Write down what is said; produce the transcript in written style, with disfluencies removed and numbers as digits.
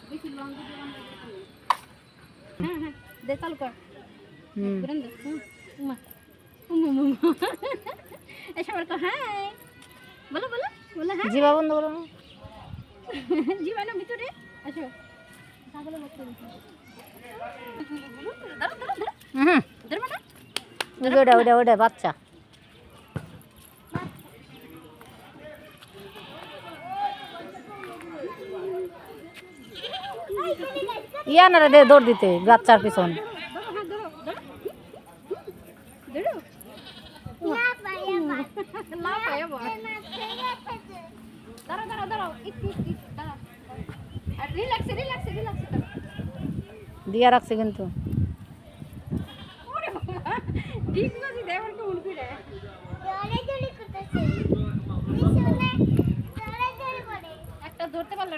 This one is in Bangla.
বেশি লং ভিডিও হ্যাঁ হ্যাঁ দে চালু কর ঘুরেন দে উমা উমা উমা এই সবার কো হাই বলো বলো বলো হ্যাঁ জিবা বন্ধ করো জিবা না ভিতরে আসো ছাগলের মতো দাঁড়া দাঁড়া দাঁড়া হুম দাঁড়া ওটা ওটা বাচ্চা ইয়া না রে দৌড় দিতে বাচ্চার পিছন দিয়া রাখছে কিন্তু একটা ধরতে পারলে